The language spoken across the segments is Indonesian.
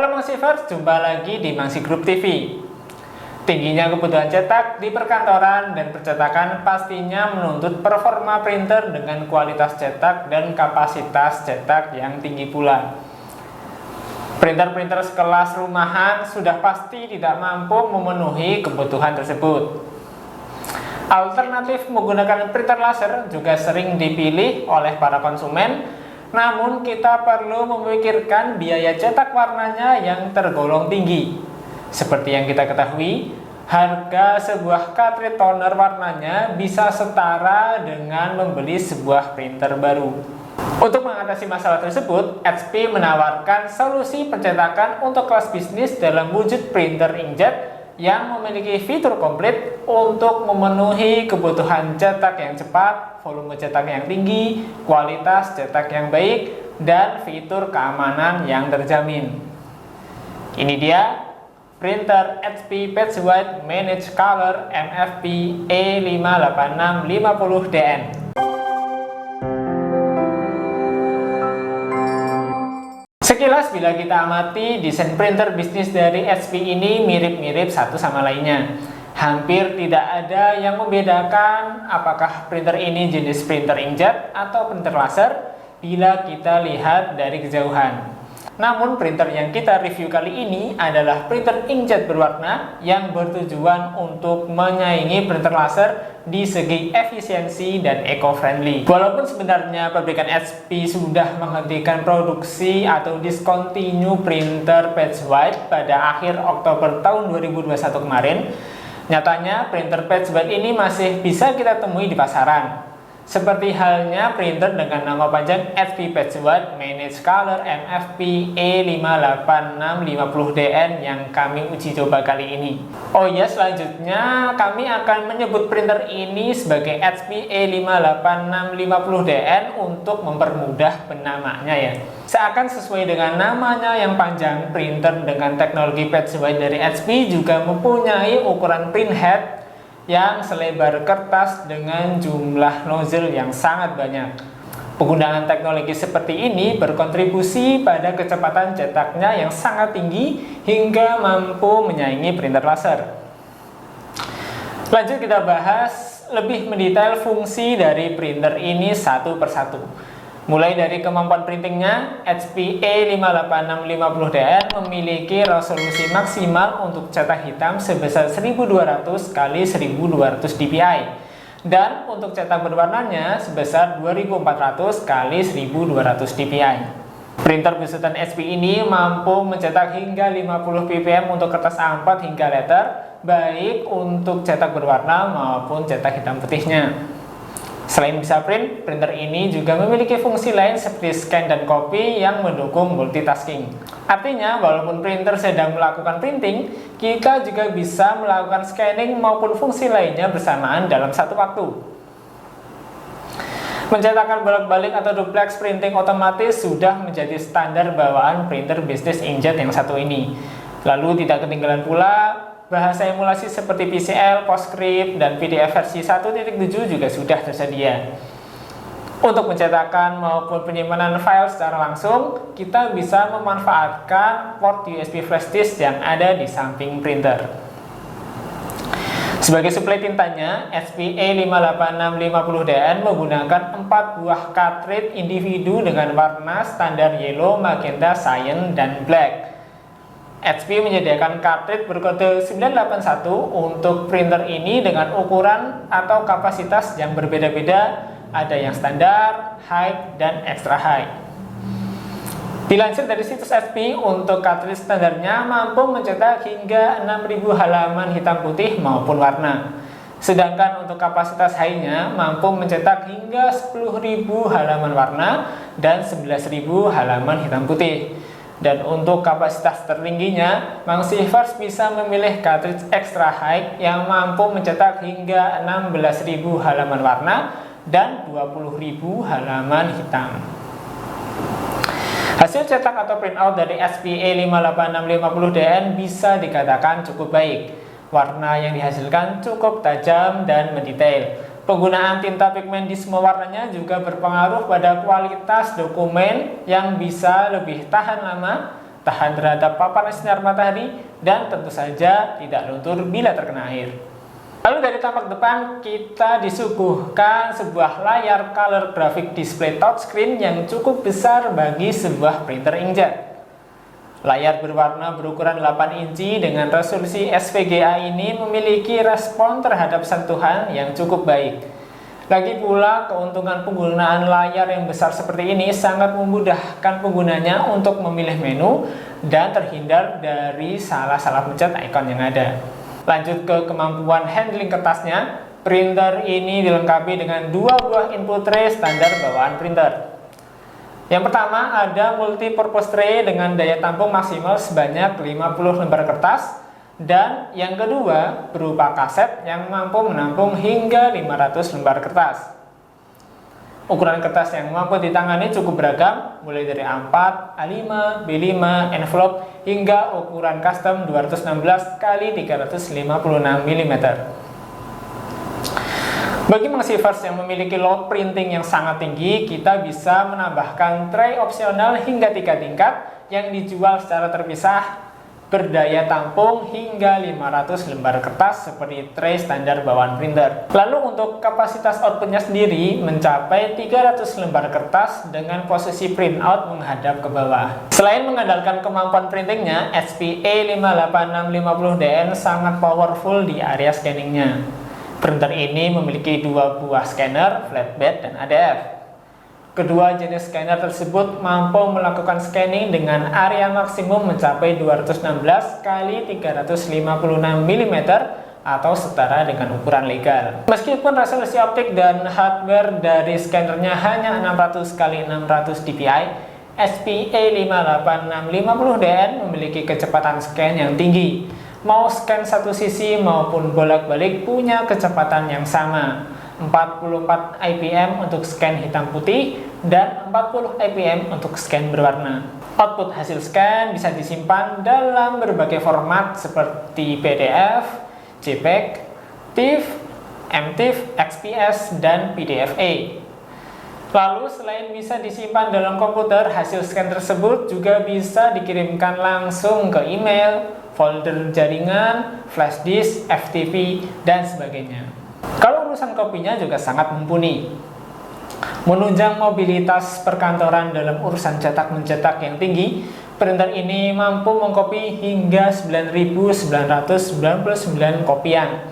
Halo Mangsivers, jumpa lagi di Mangsi Group TV. Tingginya kebutuhan cetak di perkantoran dan percetakan pastinya menuntut performa printer dengan kualitas cetak dan kapasitas cetak yang tinggi pula. Printer-printer sekelas rumahan sudah pasti tidak mampu memenuhi kebutuhan tersebut. Alternatif menggunakan printer laser juga sering dipilih oleh para konsumen. Namun kita perlu memikirkan biaya cetak warnanya yang tergolong tinggi. Seperti yang kita ketahui, harga sebuah cartridge toner warnanya bisa setara dengan membeli sebuah printer baru. Untuk mengatasi masalah tersebut, HP menawarkan solusi pencetakan untuk kelas bisnis dalam wujud printer inkjet yang memiliki fitur komplit untuk memenuhi kebutuhan cetak yang cepat, volume cetak yang tinggi, kualitas cetak yang baik, dan fitur keamanan yang terjamin. Ini dia printer HP Patchwhite Manage Color MFP E58650DN. Sekilas bila kita amati, desain printer bisnis dari HP ini mirip-mirip satu sama lainnya. Hampir tidak ada yang membedakan apakah printer ini jenis printer inkjet atau printer laser bila kita lihat dari kejauhan. Namun printer yang kita review kali ini adalah printer inkjet berwarna yang bertujuan untuk menyaingi printer laser di segi efisiensi dan eco-friendly. Walaupun sebenarnya pabrikan HP sudah menghentikan produksi atau discontinue printer Patchwhite pada akhir Oktober tahun 2021 kemarin, nyatanya printer Patchwhite ini masih bisa kita temui di pasaran. Seperti halnya printer dengan nama panjang HP Patchwhite Manage Color MFP E58650DN yang kami uji coba kali ini. Oh ya, selanjutnya kami akan menyebut printer ini sebagai HP E58650DN untuk mempermudah penamaannya ya. Seakan sesuai dengan namanya yang panjang, printer dengan teknologi Patchwhite dari HP juga mempunyai ukuran printhead yang selebar kertas dengan jumlah nozzle yang sangat banyak. Penggunaan teknologi seperti ini berkontribusi pada kecepatan cetaknya yang sangat tinggi hingga mampu menyaingi printer laser. Lanjut kita bahas lebih mendetail fungsi dari printer ini satu persatu. Mulai dari kemampuan printingnya, HP E58650DN memiliki resolusi maksimal untuk cetak hitam sebesar 1200 x 1200 dpi dan untuk cetak berwarnanya sebesar 2400 x 1200 dpi. Printer besutan HP ini mampu mencetak hingga 50 ppm untuk kertas A4 hingga letter, baik untuk cetak berwarna maupun cetak hitam putihnya. Selain bisa print, printer ini juga memiliki fungsi lain seperti scan dan copy yang mendukung multitasking. Artinya, walaupun printer sedang melakukan printing, kita juga bisa melakukan scanning maupun fungsi lainnya bersamaan dalam satu waktu. Mencetakkan bolak-balik atau duplex printing otomatis sudah menjadi standar bawaan printer bisnis inkjet yang satu ini. Lalu tidak ketinggalan pula bahasa emulasi seperti PCL, PostScript, dan PDF versi 1.7 juga sudah tersedia. Untuk mencetakkan maupun penyimpanan file secara langsung, kita bisa memanfaatkan port USB flash disk yang ada di samping printer. Sebagai suplai tintanya, HP E58650DN menggunakan 4 buah cartridge individu dengan warna standar yellow, magenta, cyan, dan black. HP menyediakan cartridge berkode 981 untuk printer ini dengan ukuran atau kapasitas yang berbeda-beda, ada yang standar, high, dan extra high. Dilansir dari situs HP, untuk cartridge standarnya mampu mencetak hingga 6000 halaman hitam putih maupun warna. Sedangkan untuk kapasitas high-nya mampu mencetak hingga 10.000 halaman warna dan 11.000 halaman hitam putih. Dan untuk kapasitas tertingginya, Mangsivers bisa memilih cartridge extra high yang mampu mencetak hingga 16.000 halaman warna dan 20.000 halaman hitam. Hasil cetak atau printout dari HP E58650DN bisa dikatakan cukup baik. Warna yang dihasilkan cukup tajam dan mendetail. Penggunaan tinta pigmen di semua warnanya juga berpengaruh pada kualitas dokumen yang bisa lebih tahan lama tahan terhadap paparan sinar matahari, dan tentu saja tidak luntur bila terkena air. Lalu dari tampak depan, kita disuguhkan sebuah layar color graphic display touchscreen yang cukup besar bagi sebuah printer inkjet. Layar berwarna berukuran 8 inci dengan resolusi SVGA ini memiliki respon terhadap sentuhan yang cukup baik. Lagi pula, keuntungan penggunaan layar yang besar seperti ini sangat memudahkan penggunanya untuk memilih menu dan terhindar dari salah-salah pencet icon yang ada. Lanjut ke kemampuan handling kertasnya, printer ini dilengkapi dengan dua buah input tray standar bawaan printer. Yang pertama ada multi-purpose tray dengan daya tampung maksimal sebanyak 50 lembar kertas, dan yang kedua berupa kaset yang mampu menampung hingga 500 lembar kertas. Ukuran kertas yang mampu ditangani cukup beragam, mulai dari A4, A5, B5, envelope, hingga ukuran custom 216 x 356 mm. Bagi mangsivers yang memiliki load printing yang sangat tinggi, kita bisa menambahkan tray opsional hingga 3 tingkat yang dijual secara terpisah, berdaya tampung hingga 500 lembar kertas seperti tray standar bawaan printer. Lalu untuk kapasitas outputnya sendiri mencapai 300 lembar kertas dengan posisi printout menghadap ke bawah. Selain mengandalkan kemampuan printingnya, HP A58650DN sangat powerful di area scanningnya. Printer ini memiliki dua buah scanner, flatbed dan ADF. Kedua jenis scanner tersebut mampu melakukan scanning dengan area maksimum mencapai 216 x 356 mm atau setara dengan ukuran legal. Meskipun resolusi optik dan hardware dari scannernya hanya 600 x 600 dpi, HP A58650DN memiliki kecepatan scan yang tinggi. Mau scan satu sisi maupun bolak-balik punya kecepatan yang sama. 44 IPM untuk scan hitam putih dan 40 IPM untuk scan berwarna. Output hasil scan bisa disimpan dalam berbagai format seperti PDF, JPEG, TIFF, MTIFF, XPS, dan PDF-A. Lalu selain bisa disimpan dalam komputer, hasil scan tersebut juga bisa dikirimkan langsung ke email, folder jaringan, flash disk, FTP, dan sebagainya. Kalau urusan kopinya juga sangat mumpuni. Menunjang mobilitas perkantoran dalam urusan cetak-mencetak yang tinggi, printer ini mampu mengkopi hingga 9.999 kopian.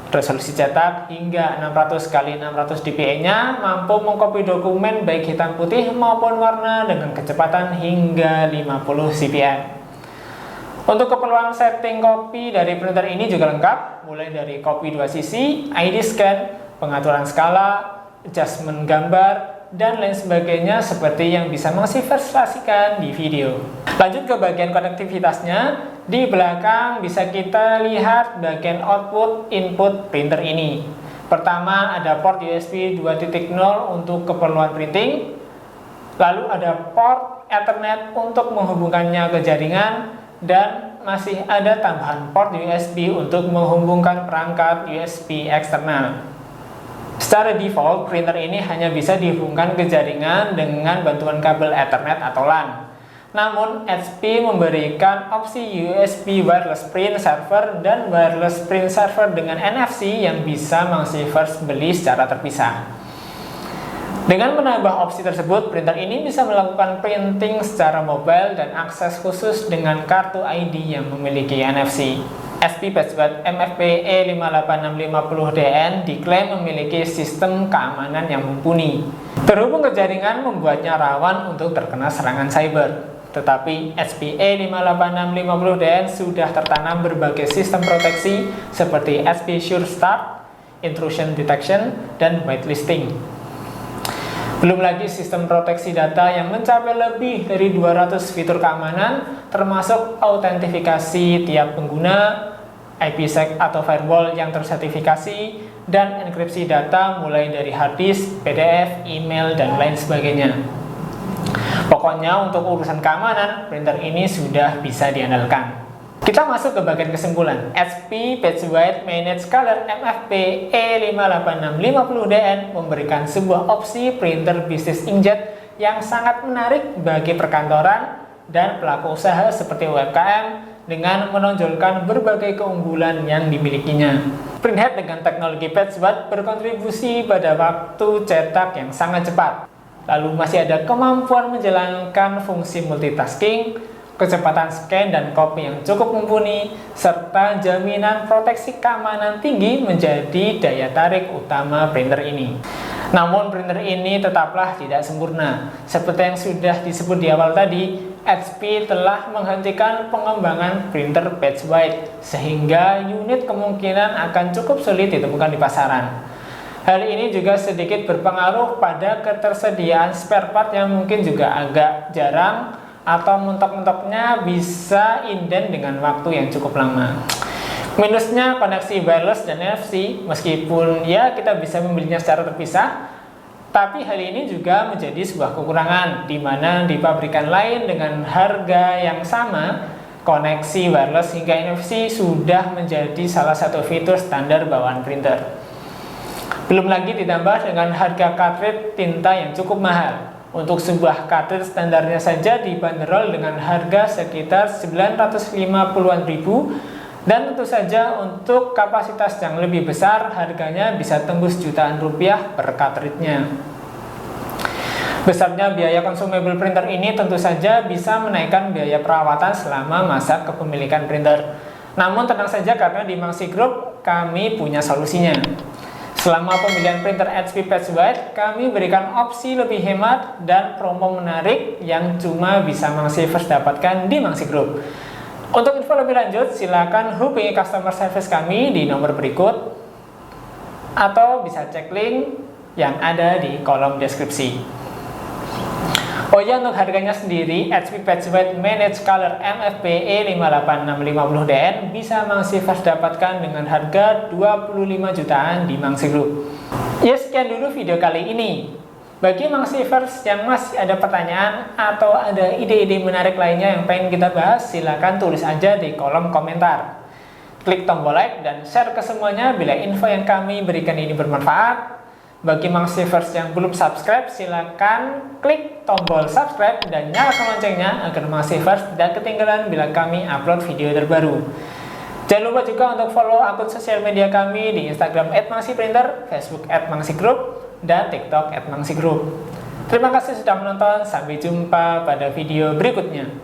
Resolusi cetak hingga 600 x 600 dpi-nya mampu mengkopi dokumen baik hitam putih maupun warna dengan kecepatan hingga 50 cpm. Untuk keperluan setting kopi dari printer ini juga lengkap, mulai dari kopi 2 sisi, ID scan, pengaturan skala, adjustment gambar, dan lain sebagainya seperti yang bisa mensiversasikan di video. Lanjut ke bagian konektivitasnya, di belakang bisa kita lihat bagian output input printer ini. Pertama ada port USB 2.0 untuk keperluan printing, lalu ada port Ethernet untuk menghubungkannya ke jaringan, dan masih ada tambahan port USB untuk menghubungkan perangkat USB eksternal. Secara default, printer ini hanya bisa dihubungkan ke jaringan dengan bantuan kabel Ethernet atau LAN. Namun, HP memberikan opsi USB wireless print server dan wireless print server dengan NFC yang bisa mangsivers beli secara terpisah. Dengan menambah opsi tersebut, printer ini bisa melakukan printing secara mobile dan akses khusus dengan kartu ID yang memiliki NFC. HP Patchbud MFP A58650DN diklaim memiliki sistem keamanan yang mumpuni. Terhubung ke jaringan membuatnya rawan untuk terkena serangan cyber. Tetapi HP A58650DN sudah tertanam berbagai sistem proteksi seperti HP Sure Start, Intrusion Detection, dan Whitelisting. Belum lagi sistem proteksi data yang mencapai lebih dari 200 fitur keamanan, termasuk autentifikasi tiap pengguna, IPsec atau firewall yang tersertifikasi, dan enkripsi data mulai dari hard disk, PDF, email, dan lain sebagainya. Pokoknya untuk urusan keamanan, printer ini sudah bisa diandalkan. Kita masuk ke bagian kesimpulan. HP Patchbud Manage Color MFP A58650DN memberikan sebuah opsi printer bisnis inkjet yang sangat menarik bagi perkantoran, dan pelaku usaha seperti UMKM dengan menonjolkan berbagai keunggulan yang dimilikinya. Printhead dengan teknologi patchwork berkontribusi pada waktu cetak yang sangat cepat. Lalu masih ada kemampuan menjalankan fungsi multitasking, kecepatan scan dan copy yang cukup mumpuni, serta jaminan proteksi keamanan tinggi menjadi daya tarik utama printer ini. Namun printer ini tetaplah tidak sempurna. Seperti yang sudah disebut di awal tadi, HP telah menghentikan pengembangan printer patch white, sehingga unit kemungkinan akan cukup sulit ditemukan di pasaran. Hal ini juga sedikit berpengaruh pada ketersediaan spare part yang mungkin juga agak jarang, atau mentok-mentoknya bisa inden dengan waktu yang cukup lama. Minusnya koneksi wireless dan NFC, meskipun ya kita bisa membelinya secara terpisah, tapi hal ini juga menjadi sebuah kekurangan, di mana di pabrikan lain dengan harga yang sama, koneksi wireless hingga NFC sudah menjadi salah satu fitur standar bawaan printer. Belum lagi ditambah dengan harga cartridge tinta yang cukup mahal. Untuk sebuah cartridge standarnya saja dibanderol dengan harga sekitar 950-an ribu, dan tentu saja untuk kapasitas yang lebih besar harganya bisa tembus jutaan rupiah per cartridge-nya. Besarnya biaya consumable printer ini tentu saja bisa menaikkan biaya perawatan selama masa kepemilikan printer. Namun tenang saja, karena di Mangsi Group kami punya solusinya. Selama pemilihan printer HP patch white, kami berikan opsi lebih hemat dan promo menarik yang cuma bisa Mangsivers dapatkan di Mangsi Group. Untuk info lebih lanjut, silakan hubungi customer service kami di nomor berikut, atau bisa cek link yang ada di kolom deskripsi. Oh ya, untuk harganya sendiri, HP patch white Manage Color MFP E58650DN bisa Mangsivers dapatkan dengan harga 25 jutaan di Mangsi Group. Ya, sekian dulu video kali ini. Bagi Mangsivers yang masih ada pertanyaan atau ada ide-ide menarik lainnya yang pengen kita bahas, silahkan tulis aja di kolom komentar. Klik tombol like dan share ke semuanya bila info yang kami berikan ini bermanfaat. Bagi Mangsivers yang belum subscribe, silahkan klik tombol subscribe dan nyalakan loncengnya agar Mangsivers tidak ketinggalan bila kami upload video terbaru. Jangan lupa juga untuk follow akun sosial media kami di Instagram @mangsiprinter, Facebook @mangsigroup, dan TikTok @mangsigroup. Terima kasih sudah menonton, sampai jumpa pada video berikutnya.